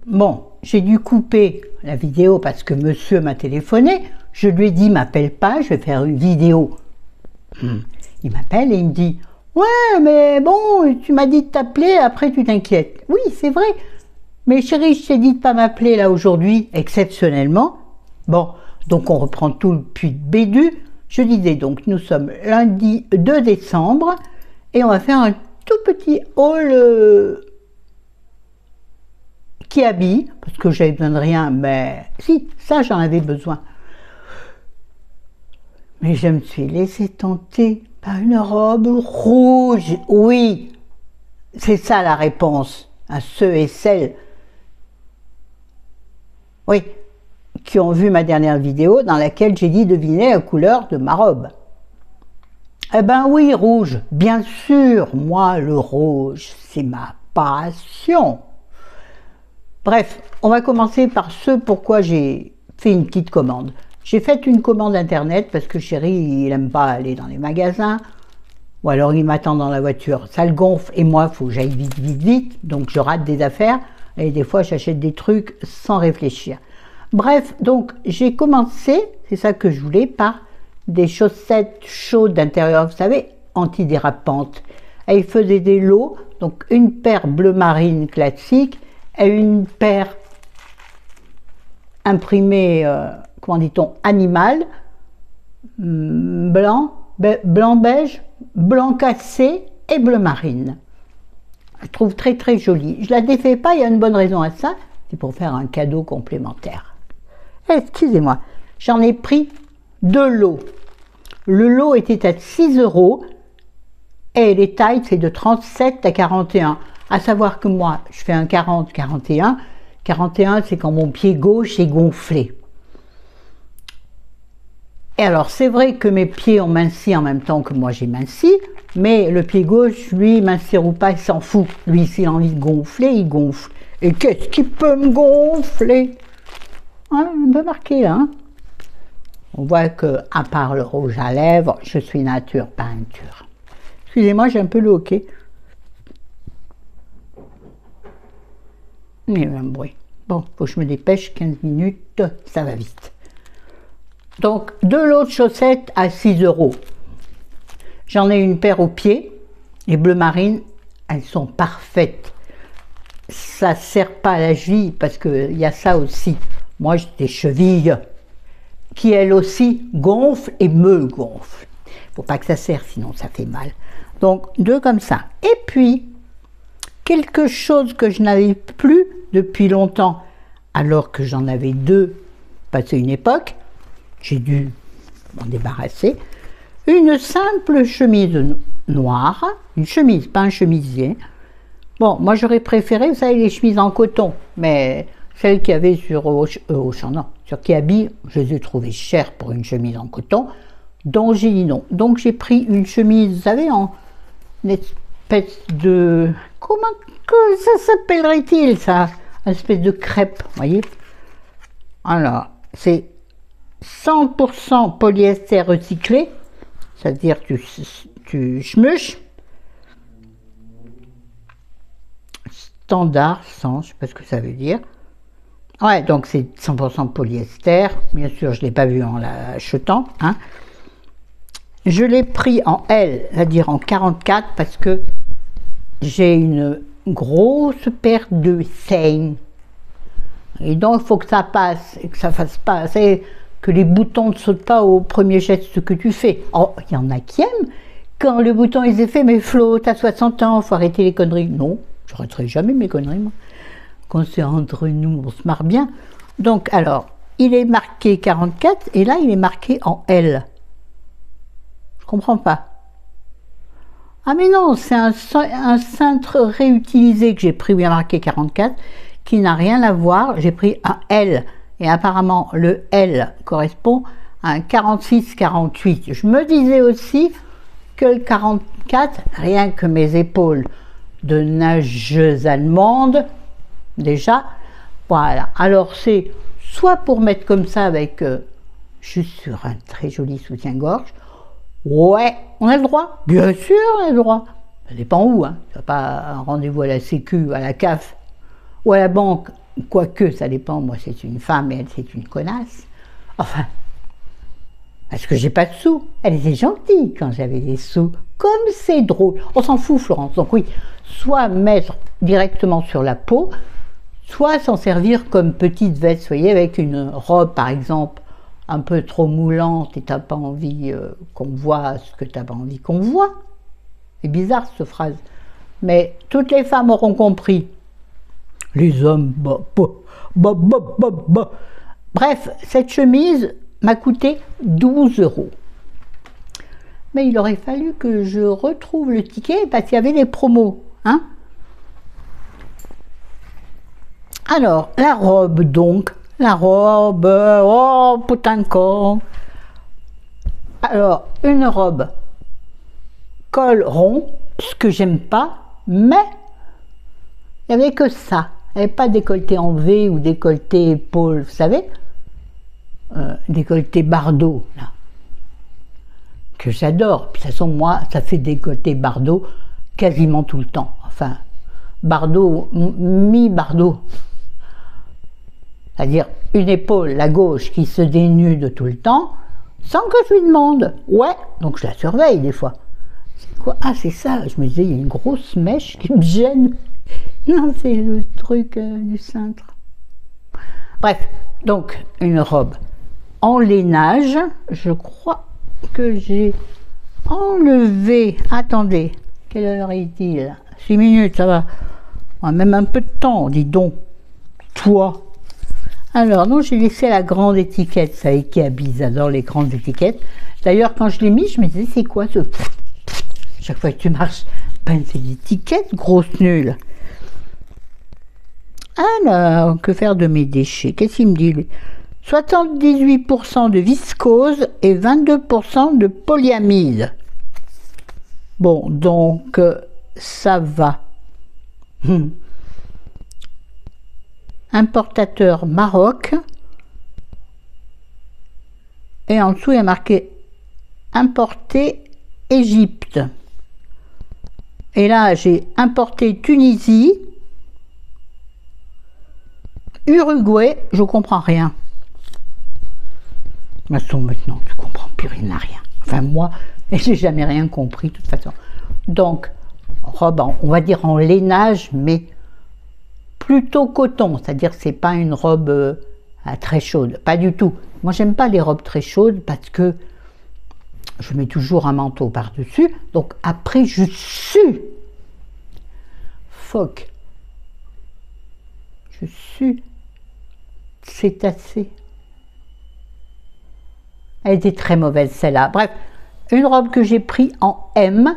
Bon, j'ai dû couper la vidéo parce que monsieur m'a téléphoné. Je lui ai dit, m'appelle pas, je vais faire une vidéo. Il m'appelle et il me dit, ouais, mais bon, tu m'as dit de t'appeler, après tu t'inquiètes. Oui, c'est vrai. Mais chérie, je t'ai dit de pas m'appeler là aujourd'hui, exceptionnellement. Bon, donc on reprend tout le puits de Bédu. Je disais donc, nous sommes lundi 2 décembre et on va faire un tout petit haul qui habille, parce que j'avais besoin de rien, mais si, ça j'en avais besoin. Mais je me suis laissée tenter par une robe rouge. Oui, c'est ça la réponse à ceux et celles, oui, qui ont vu ma dernière vidéo dans laquelle j'ai dit deviner la couleur de ma robe. Eh ben oui, rouge, bien sûr, moi le rouge, c'est ma passion. Bref, on va commencer par ce pourquoi j'ai fait une petite commande. J'ai fait une commande internet parce que chéri, il n'aime pas aller dans les magasins, ou alors il m'attend dans la voiture, ça le gonfle, et moi, il faut que j'aille vite, vite, vite, donc je rate des affaires, et des fois j'achète des trucs sans réfléchir. Bref, donc j'ai commencé, c'est ça que je voulais, par des chaussettes chaudes d'intérieur, vous savez, antidérapantes. Elles faisaient des lots, donc une paire bleu marine classique, et une paire imprimée, comment dit-on, animal, blanc, blanc-beige, blanc cassé et bleu marine. Je trouve très très jolie. Je la défais pas, il y a une bonne raison à ça, c'est pour faire un cadeau complémentaire. Excusez-moi, j'en ai pris 2 lots. Le lot était à 6 € et les tailles c'est de 37 à 41. À savoir que moi, je fais un 40-41. 41, c'est quand mon pied gauche est gonflé. Et alors, c'est vrai que mes pieds ont minci en même temps que moi j'ai minci, mais le pied gauche, lui, mincir ou pas, il s'en fout. Lui, s'il a envie de gonfler, il gonfle. Et qu'est-ce qui peut me gonfler? Hein, un peu marqué, là. Hein, on voit que, à part le rouge à lèvres, je suis nature peinture. Excusez-moi, j'ai un peu le hoquet. Il y a eu un bruit. Bon, faut que je me dépêche, 15 minutes, ça va vite. Donc, 2 lots de chaussettes à 6 €. J'en ai une paire aux pieds, les bleu marine, elles sont parfaites. Ça ne sert pas à la cheville, parce qu'il y a ça aussi. Moi, j'ai des chevilles qui, elles aussi, gonflent et me gonflent. Il ne faut pas que ça serre, sinon ça fait mal. Donc, 2 comme ça. Et puis, quelque chose que je n'avais plus depuis longtemps, alors que j'en avais 2, passé une époque, j'ai dû m'en débarrasser, une simple chemise noire, une chemise, pas un chemisier. Bon, moi j'aurais préféré, vous savez, les chemises en coton, mais celles qu'il y avait sur Auchan, non, sur Kiabi, je les ai trouvées chères pour une chemise en coton, donc j'ai dit non. Donc j'ai pris une chemise, vous savez, en espèce de... Comment que ça s'appellerait-il, ça? Une espèce de crêpe, vous voyez? Alors, c'est 100% polyester recyclé, c'est-à-dire tu schmuches, standard 100, je ne sais pas ce que ça veut dire. Ouais, donc c'est 100% polyester, bien sûr je ne l'ai pas vu en l'achetant. Hein. Je l'ai pris en L, c'est-à-dire en 44, parce que j'ai une grosse paire de seins. Et donc il faut que ça passe, et que ça fasse pas, que les boutons ne sautent pas au premier geste que tu fais. Oh, il y en a qui aiment quand le bouton il est fait, mais Flo, t'as 60 ans, faut arrêter les conneries. Non, je n'arrêterai jamais mes conneries, moi. Quand c'est entre nous, on se marre bien. Donc, alors, il est marqué 44, et là, il est marqué en L. Je comprends pas. Ah mais non, c'est un cintre réutilisé que j'ai pris, où il y a marqué 44, qui n'a rien à voir, j'ai pris un L. Et apparemment, le L correspond à un 46-48. Je me disais aussi que le 44, rien que mes épaules de nageuse allemande, déjà, voilà. Alors c'est soit pour mettre comme ça avec, juste sur un très joli soutien-gorge, ouais, on a le droit, bien sûr on a le droit. Ça dépend où, hein. C'est pas un rendez-vous à la sécu, à la CAF, ou à la banque, quoique ça dépend, moi c'est une femme et elle c'est une connasse. Enfin, parce que j'ai pas de sous. Elle était gentille quand j'avais des sous. Comme c'est drôle. On s'en fout, Florence. Donc oui, soit mettre directement sur la peau, soit s'en servir comme petite veste, vous voyez, avec une robe par exemple un peu trop moulante et t'as pas envie qu'on voit ce que t'as pas envie qu'on voit. C'est bizarre cette phrase. Mais toutes les femmes auront compris. Les hommes, bah. Bref, cette chemise m'a coûté 12 €. Mais il aurait fallu que je retrouve le ticket parce qu'il y avait des promos. Hein. Alors, la robe donc. La robe, oh putain de con. Alors, une robe col rond, ce que j'aime pas, mais il n'y avait que ça. Il n'y avait pas décolleté en V ou décolleté épaule, vous savez, décolleté Bardot, là, que j'adore. Puis de toute façon, moi, ça fait décolleté Bardot quasiment tout le temps. Enfin, Bardot, mi-Bardot. C'est-à-dire une épaule, la gauche, qui se dénude tout le temps, sans que je lui demande. Ouais, donc je la surveille des fois. C'est quoi? Ah, c'est ça, je me disais, il y a une grosse mèche qui me gêne. Non, c'est le truc du cintre. Bref, donc une robe en lainage. Je crois que j'ai enlevé. Attendez, quelle heure est-il? 6 minutes, ça va. On a même un peu de temps, dis donc. Toi. Alors, non, j'ai laissé la grande étiquette. Vous savez qu'Ikea j'adore les grandes étiquettes. D'ailleurs, quand je l'ai mis, je me disais, c'est quoi ce... Chaque fois que tu marches, ben, c'est l'étiquette, grosse nulle. Alors, que faire de mes déchets? Qu'est-ce qu'il me dit, lui? 78% de viscose et 22% de polyamide. Bon, donc, ça va. Importateur Maroc. Et en dessous, il y a marqué importé Égypte. Et là, j'ai importé Tunisie. Uruguay, je comprends rien. Maintenant, tu comprends plus rien à rien. Enfin, moi, j'ai jamais rien compris, de toute façon. Donc, robe, on va dire en lainage, mais plutôt coton. C'est-à-dire que c'est pas une robe très chaude. Pas du tout. Moi, j'aime pas les robes très chaudes parce que je mets toujours un manteau par-dessus. Donc, après, je sue. Phoque. Je sue. C'est assez. Elle était très mauvaise celle-là. Bref, une robe que j'ai pris en M.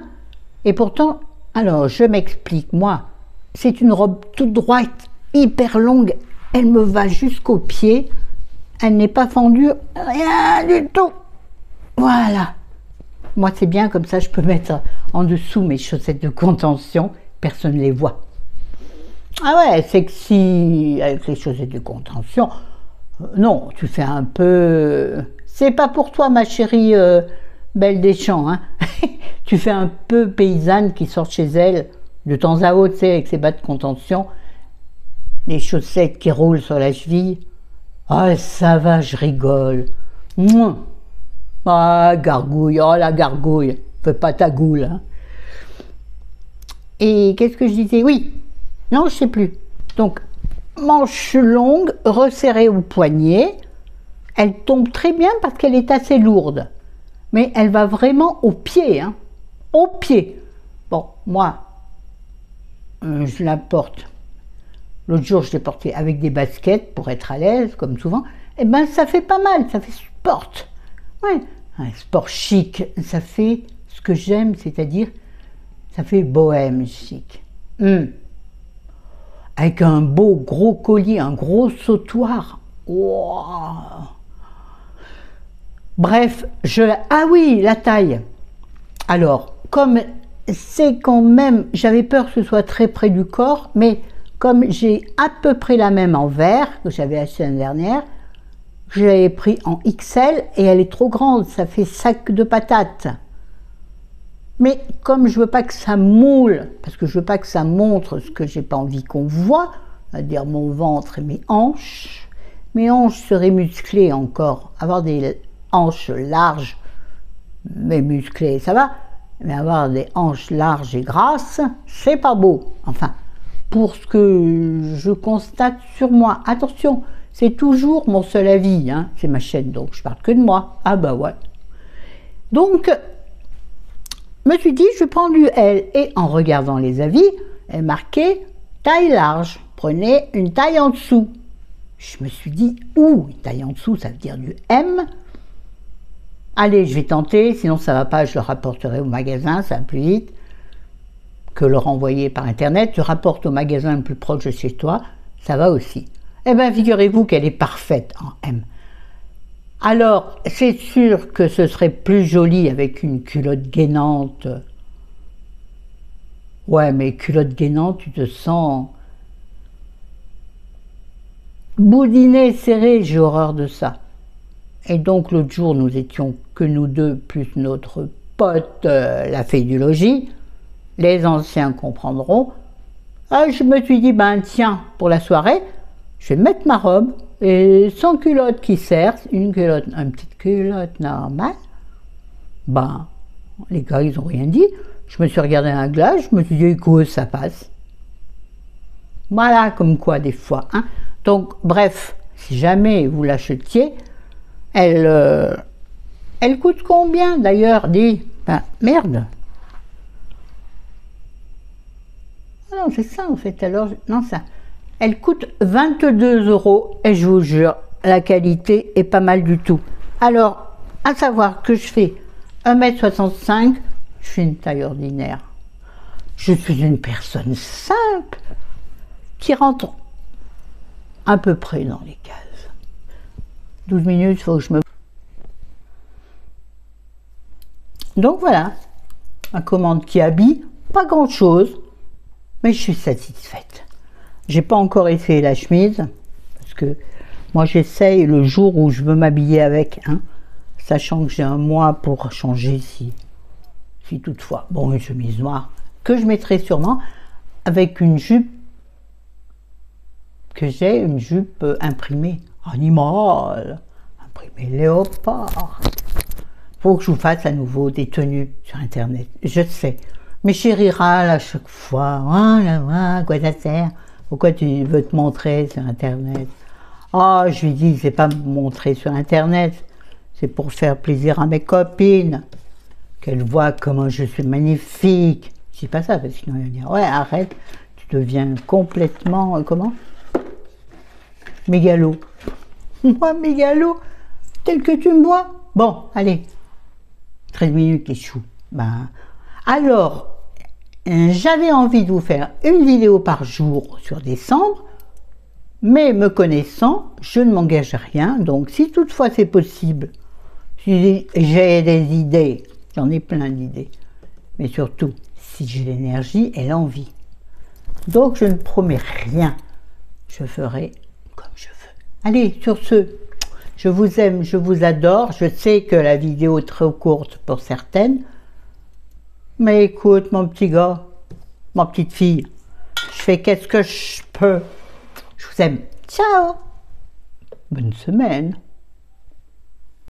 Et pourtant, alors je m'explique, moi, c'est une robe toute droite, hyper longue. Elle me va jusqu'aux pieds. Elle n'est pas fendue, rien du tout. Voilà. Moi, c'est bien, comme ça, je peux mettre en dessous mes chaussettes de contention. Personne ne les voit. Ah ouais, sexy avec les chaussettes de contention. Non, tu fais un peu... C'est pas pour toi, ma chérie Belle des Champs. Hein. Tu fais un peu paysanne qui sort chez elle de temps à autre, tu sais, avec ses bas de contention. Les chaussettes qui roulent sur la cheville. Ah, ça va, je rigole. Mouah. Ah, gargouille, oh la gargouille. Fais pas ta goule. Hein. Et qu'est-ce que je disais? Oui. Non, je sais plus. Donc, manche longue, resserrée au poignet. Elle tombe très bien parce qu'elle est assez lourde. Mais elle va vraiment au pied. Hein. Au pied. Bon, moi, je la porte. L'autre jour, je l'ai portée avec des baskets pour être à l'aise, comme souvent. Eh bien, ça fait pas mal. Ça fait sport. Ouais. Un sport chic. Ça fait ce que j'aime, c'est-à-dire, ça fait bohème chic. Avec un beau gros collier, un gros sautoir. Wow. Bref, ah oui, la taille. Alors, comme c'est quand même, j'avais peur que ce soit très près du corps, mais comme j'ai à peu près la même en vert, que j'avais acheté l'année dernière, je l'avais pris en XL et elle est trop grande, ça fait sac de patates. Mais comme je veux pas que ça moule, parce que je veux pas que ça montre ce que j'ai pas envie qu'on voit, c'est-à-dire mon ventre et mes hanches. Mes hanches seraient musclées encore. Avoir des hanches larges, mais musclées, ça va. Mais avoir des hanches larges et grasses, c'est pas beau. Enfin, pour ce que je constate sur moi. Attention, c'est toujours mon seul avis, hein. C'est ma chaîne, donc je parle que de moi. Ah bah ouais. Donc, je me suis dit, je vais prendre du L. Et en regardant les avis, elle marquait taille large. Prenez une taille en dessous. Je me suis dit, ouh, une taille en dessous, ça veut dire du M. Allez, je vais tenter, sinon ça ne va pas, je le rapporterai au magasin, ça va plus vite que le renvoyer par internet. Tu rapportes au magasin le plus proche de chez toi, ça va aussi. Eh bien, figurez-vous qu'elle est parfaite en M. Alors, c'est sûr que ce serait plus joli avec une culotte gainante. Ouais, mais culotte gainante, tu te sens boudiné, serré, j'ai horreur de ça. Et donc l'autre jour, nous étions que nous deux, plus notre pote, la fée du logis. Les anciens comprendront. Ah, je me suis dit, ben tiens, pour la soirée, je vais mettre ma robe, et sans culotte qui serre, une petite culotte normale. Ben, les gars, ils n'ont rien dit. Je me suis regardé dans la glace, je me suis dit, écoute, ça passe. Voilà, comme quoi, des fois. Hein. Donc, bref, si jamais vous l'achetiez, elle coûte combien d'ailleurs? Dis, ben, merde. Ah non, c'est ça en fait, alors, non ça. Elle coûte 22 € et je vous jure, la qualité est pas mal du tout. Alors, à savoir que je fais 1,65 m, je suis une taille ordinaire. Je suis une personne simple qui rentre à peu près dans les cases. 12 minutes, il faut que je me... Donc voilà, ma commande qui habille, pas grand chose, mais je suis satisfaite. J'ai pas encore essayé la chemise, parce que moi j'essaye le jour où je veux m'habiller avec, hein, sachant que j'ai un mois pour changer si toutefois. Bon, une chemise noire, que je mettrai sûrement, avec une jupe, que j'ai, une jupe imprimée, animal, imprimée léopard. Faut que je vous fasse à nouveau des tenues sur internet, je sais. Mes chéris râlent à chaque fois. Oh là là, quoi ça sert? Pourquoi tu veux te montrer sur internet? Oh, je lui dis, c'est pas me montrer sur internet, c'est pour faire plaisir à mes copines, qu'elles voient comment je suis magnifique. Je dis pas ça, parce que sinon ils vont dire, ouais, arrête, tu deviens complètement, comment? Mégalo. Moi, mégalo, tel que tu me vois. Bon, allez, 13 minutes les choux. Ben, alors, j'avais envie de vous faire une vidéo par jour sur décembre, mais me connaissant, je ne m'engage à rien. Donc, si toutefois c'est possible, si j'ai des idées, j'en ai plein d'idées, mais surtout, si j'ai l'énergie et l'envie. Donc, je ne promets rien. Je ferai comme je veux. Allez, sur ce, je vous aime, je vous adore. Je sais que la vidéo est trop courte pour certaines. Mais écoute, mon petit gars, ma petite fille, je fais qu'est-ce que je peux. Je vous aime. Ciao. Bonne semaine.